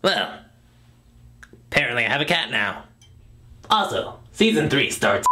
Well, apparently I have a cat now. Also, season 3 starts.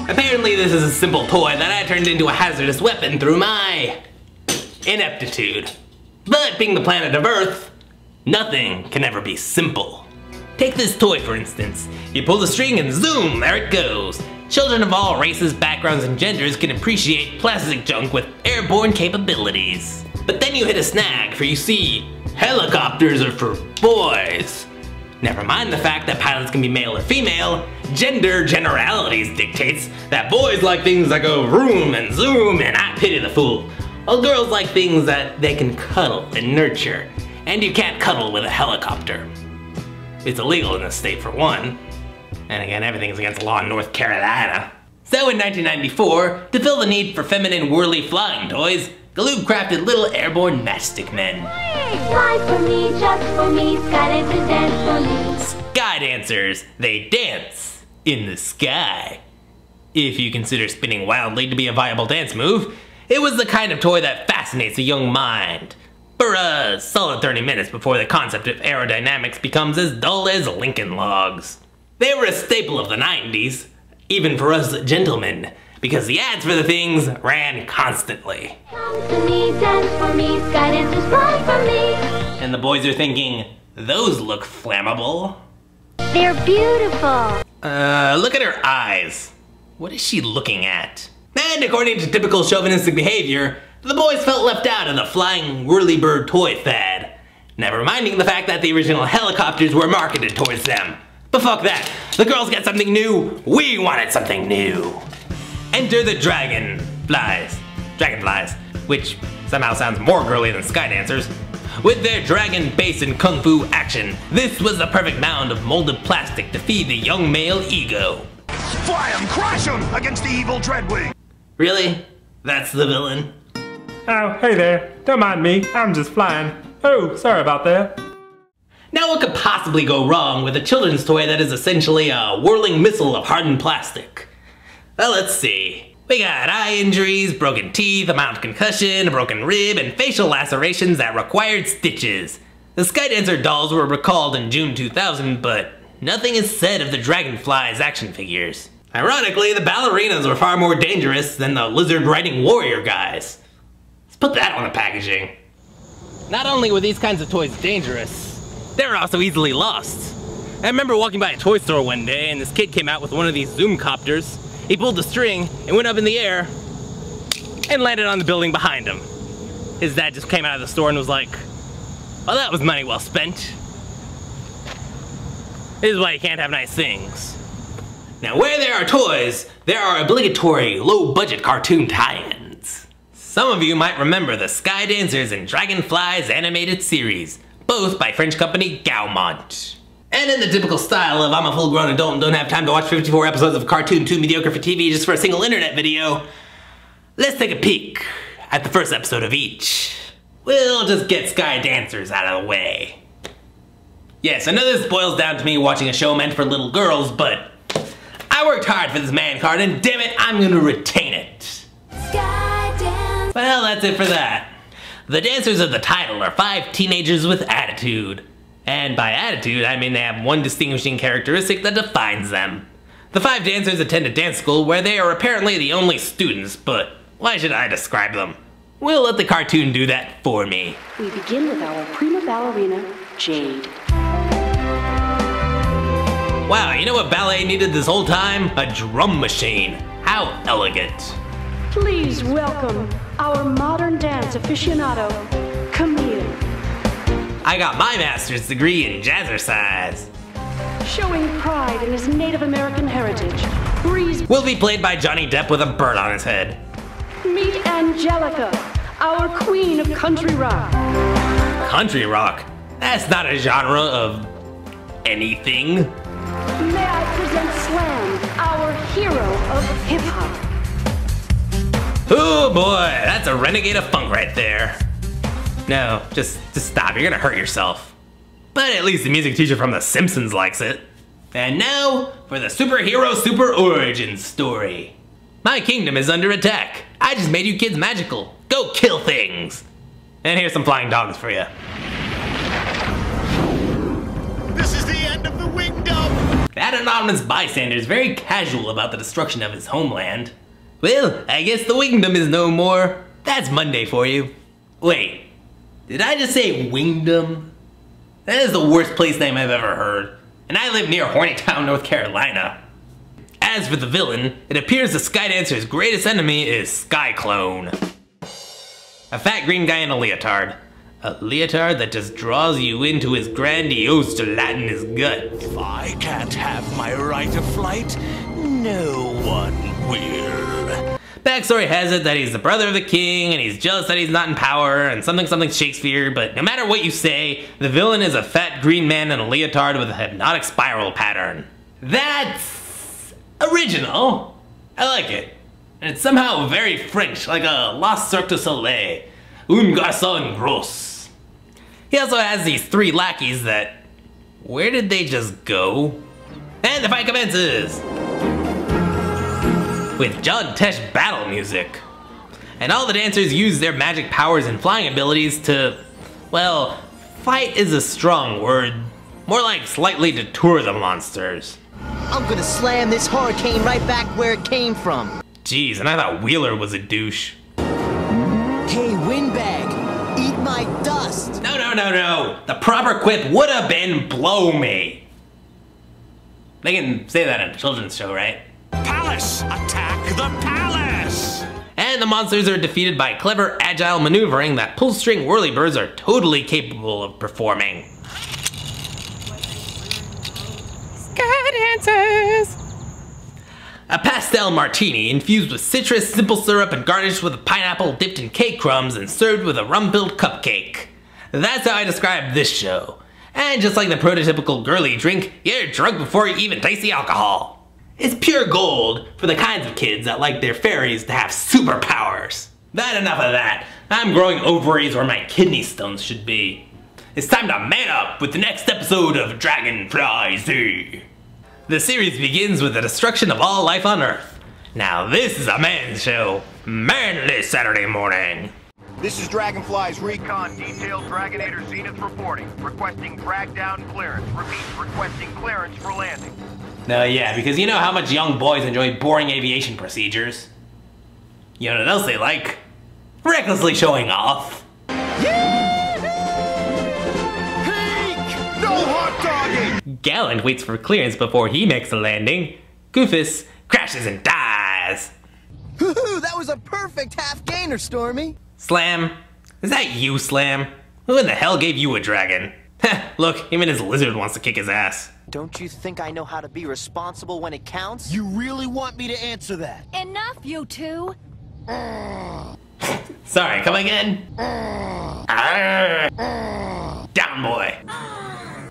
Apparently this is a simple toy that I turned into a hazardous weapon through my ineptitude. But being the planet of Earth, nothing can ever be simple. Take this toy for instance. You pull the string and zoom, there it goes. Children of all races, backgrounds, and genders can appreciate plastic junk with airborne capabilities. But then you hit a snag, for you see, helicopters are for boys. Never mind the fact that pilots can be male or female, gender generalities dictates that boys like things that go vroom and zoom and I pity the fool, while girls like things that they can cuddle and nurture, and you can't cuddle with a helicopter. It's illegal in this state for one, and again everything's against the law in North Carolina. So in 1994, to fill the need for feminine whirly flying toys, Galoob crafted little airborne matchstick men. Fly for me, just for me, sky dancers dance for me. Sky dancers, they dance in the sky. If you consider spinning wildly to be a viable dance move, it was the kind of toy that fascinates a young mind. For a solid 30 minutes before the concept of aerodynamics becomes as dull as Lincoln logs. They were a staple of the 90s, even for us gentlemen, because the ads for the things ran constantly. Come to me, dance for me, sky dancers fly for me. And the boys are thinking, those look flammable. They're beautiful. Look at her eyes. What is she looking at? And according to typical chauvinistic behavior, the boys felt left out of the flying whirlybird toy fad. Never minding the fact that the original helicopters were marketed towards them. But fuck that, the girls got something new, we wanted something new. Enter the dragonflies, which somehow sounds more girly than sky dancers. With their dragon bass and kung fu action, this was the perfect mound of molded plastic to feed the young male ego. Fly 'em, crash 'em against the evil Dreadwing. Really? That's the villain? Oh, hey there. Don't mind me. I'm just flying. Oh, sorry about that. Now what could possibly go wrong with a children's toy that is essentially a whirling missile of hardened plastic? Well, let's see. We got eye injuries, broken teeth, a mild concussion, a broken rib, and facial lacerations that required stitches. The Skydancer dolls were recalled in June 2000, but nothing is said of the Dragonflies action figures. Ironically, the ballerinas were far more dangerous than the lizard-riding warrior guys. Let's put that on the packaging. Not only were these kinds of toys dangerous, they were also easily lost. I remember walking by a toy store one day and this kid came out with one of these zoom copters. He pulled the string and went up in the air and landed on the building behind him. His dad just came out of the store and was like, well, that was money well spent. This is why you can't have nice things. Now where there are toys, there are obligatory low-budget cartoon tie-ins. Some of you might remember the Sky Dancers and Dragonflies animated series, both by French company Gaumont. And in the typical style of I'm a full-grown adult and don't have time to watch 54 episodes of a cartoon too mediocre for TV just for a single internet video, let's take a peek at the first episode of each. We'll just get Sky Dancers out of the way. Yes, I know this boils down to me watching a show meant for little girls, but I worked hard for this man card and damn it, I'm gonna retain it. Well, that's it for that. The dancers of the title are 5 teenagers with attitude. And by attitude, I mean they have one distinguishing characteristic that defines them. The 5 dancers attend a dance school where they are apparently the only students, but why should I describe them? We'll let the cartoon do that for me. We begin with our prima ballerina, Jade. Wow, you know what ballet needed this whole time? A drum machine. How elegant. Please welcome our modern dance aficionado, Camille. I got my master's degree in jazzercise. Showing pride in his Native American heritage, Breeze. Will be played by Johnny Depp with a bird on his head. Meet Angelica, our queen of country rock. Country rock? That's not a genre of anything. May I present Slam, our hero of hip-hop. Oh boy, that's a renegade of funk right there. No, just stop, you're gonna hurt yourself. But at least the music teacher from The Simpsons likes it. And now, for the superhero super origin story. My kingdom is under attack. I just made you kids magical. Go kill things. And here's some flying dogs for you. This is the end of the wingdom! That anonymous bystander is very casual about the destruction of his homeland. Well, I guess the wingdom is no more. That's Monday for you. Wait, did I just say wingdom? That is the worst place name I've ever heard. And I live near Hornytown, North Carolina. As for the villain, it appears the Skydancer's greatest enemy is Skyclone. A fat green guy in a leotard. A leotard that just draws you into his grandiose gelatinous gut. If I can't have my right of flight, no one will. Backstory has it that he's the brother of the king, and he's jealous that he's not in power, and something Shakespeare, but no matter what you say, the villain is a fat green man in a leotard with a hypnotic spiral pattern. That's original. I like it. And it's somehow very French, like a La Cirque du Soleil. Un garçon gros. He also has these 3 lackeys that... where did they just go? And the fight commences! With John Tesh battle music. And all the dancers use their magic powers and flying abilities to... well, fight is a strong word. More like slightly detour the monsters. I'm gonna slam this hurricane right back where it came from. Jeez, and I thought Wheeler was a douche. Hey, windbag, eat my dust. No. The proper quip would have been blow me. They can say that in a children's show, right? Palace! Attack the palace! And the monsters are defeated by clever, agile maneuvering that pull-string whirlybirds are totally capable of performing. Sky dancers! A pastel martini infused with citrus, simple syrup, and garnished with a pineapple dipped in cake crumbs and served with a rum-filled cupcake. That's how I describe this show. And just like the prototypical girly drink, you're drunk before you even taste the alcohol. It's pure gold for the kinds of kids that like their fairies to have superpowers. But enough of that. I'm growing ovaries where my kidney stones should be. It's time to man up with the next episode of Flyz. The series begins with the destruction of all life on Earth. Now this is a man's show. Manly Saturday morning. This is Dragonfly's recon detail Dragonator Zenith reporting. Requesting drag down clearance. Repeat, requesting clearance for landing. Yeah, because you know how much young boys enjoy boring aviation procedures. You know what else they like? Recklessly showing off. No hot dogging! Gallant waits for clearance before he makes a landing. Goofus crashes and dies. Woohoo, that was a perfect half gainer, Stormy. Slam? Is that you, Slam? Who in the hell gave you a dragon? Look, even his lizard wants to kick his ass. Don't you think I know how to be responsible when it counts? You really want me to answer that? Enough, you two. Sorry, come again? Down, boy.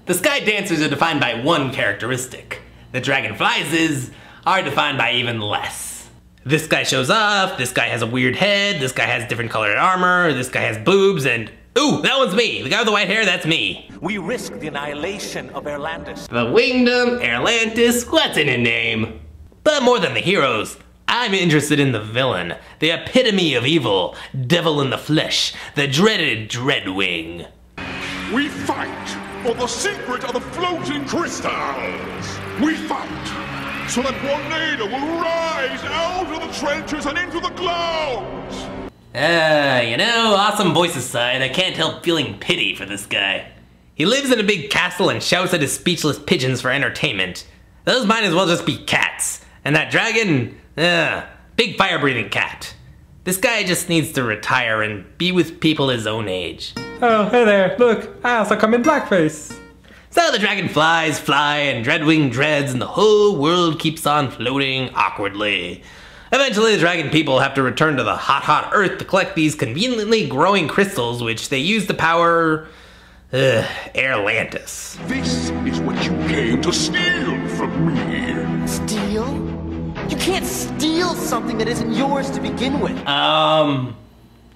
The Sky Dancers are defined by one characteristic. The Dragonflyz are defined by even less. This guy shows off, this guy has a weird head, this guy has different colored armor, this guy has boobs, and... ooh, that one's me! The guy with the white hair, that's me. We risk the annihilation of Airlandis. The Wingdom, Airlantis, what's in a name? But more than the heroes, I'm interested in the villain, the epitome of evil, devil in the flesh, the dreaded Dreadwing. We fight for the secret of the floating crystals. We fight so that Juanita will rise out of the trenches and into the clouds. You know, awesome voice aside, I can't help feeling pity for this guy. He lives in a big castle and shouts at his speechless pigeons for entertainment. Those might as well just be cats. And that dragon, big fire-breathing cat. This guy just needs to retire and be with people his own age. Oh, hey there, look, I also come in blackface. So the dragonflies fly and Dreadwing dreads and the whole world keeps on floating awkwardly. Eventually the dragon people have to return to the hot earth to collect these conveniently growing crystals which they use to power... Airlantis. This is what you came to steal from me. Steal? You can't steal something that isn't yours to begin with. That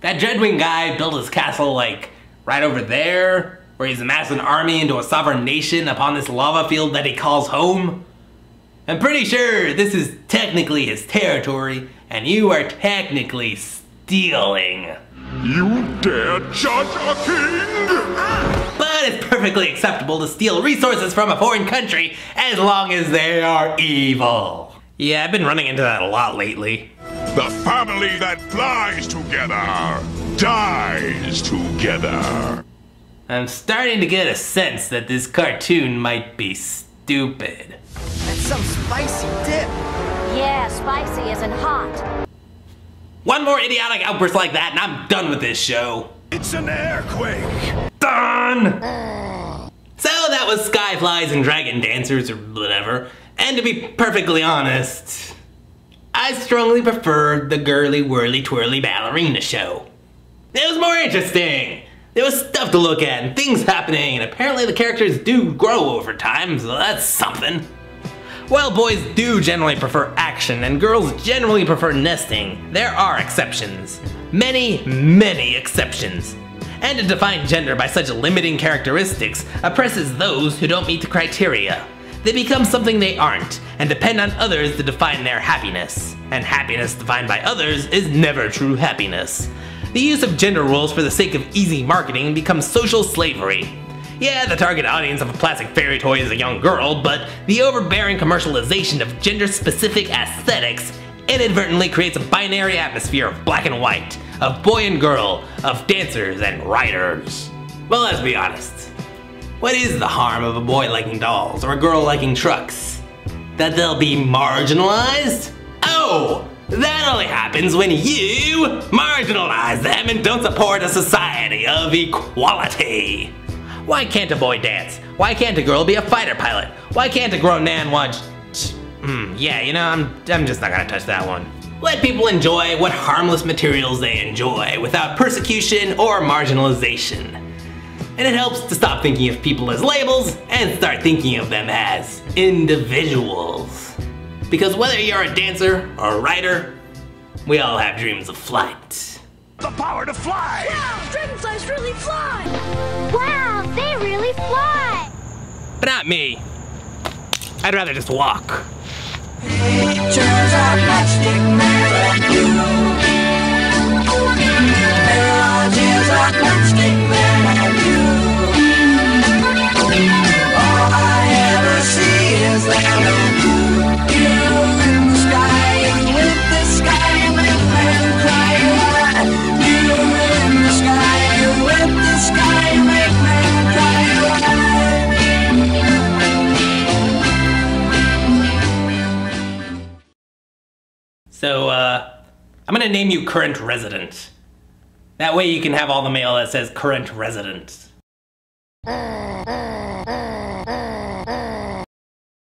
Dreadwing guy built his castle, like, right over there, where he's amassed an army into a sovereign nation upon this lava field that he calls home. I'm pretty sure this is technically his territory, and you are technically stealing. You dare judge a king? But it's perfectly acceptable to steal resources from a foreign country as long as they are evil. Yeah, I've been running into that a lot lately. The family that flies together dies together. I'm starting to get a sense that this cartoon might be stupid. That's some spicy dip. Yeah, spicy isn't hot. One more idiotic outburst like that and I'm done with this show. It's an airquake. Done! So that was Skyflies and Dragon Dancers or whatever. And to be perfectly honest, I strongly preferred the girly whirly twirly ballerina show. It was more interesting. There was stuff to look at and things happening, and apparently the characters do grow over time, so that's something. While boys do generally prefer action and girls generally prefer nesting, there are exceptions. Many, many exceptions. And to define gender by such limiting characteristics oppresses those who don't meet the criteria. They become something they aren't, and depend on others to define their happiness. And happiness defined by others is never true happiness. The use of gender roles for the sake of easy marketing becomes social slavery. Yeah, the target audience of a plastic fairy toy is a young girl, but the overbearing commercialization of gender-specific aesthetics inadvertently creates a binary atmosphere of black and white, of boy and girl, of dancers and writers. Well, let's be honest. What is the harm of a boy liking dolls or a girl liking trucks? That they'll be marginalized? Oh! That only happens when you marginalize them and don't support a society of equality. Why can't a boy dance? Why can't a girl be a fighter pilot? Why can't a grown man watch... yeah, you know, I'm just not gonna touch that one. Let people enjoy what harmless materials they enjoy without persecution or marginalization. And it helps to stop thinking of people as labels and start thinking of them as individuals. Because whether you're a dancer or a writer, we all have dreams of flight. The power to fly! Wow, dragonflies really fly! Wow, they really fly! But not me. I'd rather just walk. So, I'm gonna name you Current Resident. That way you can have all the mail that says Current Resident.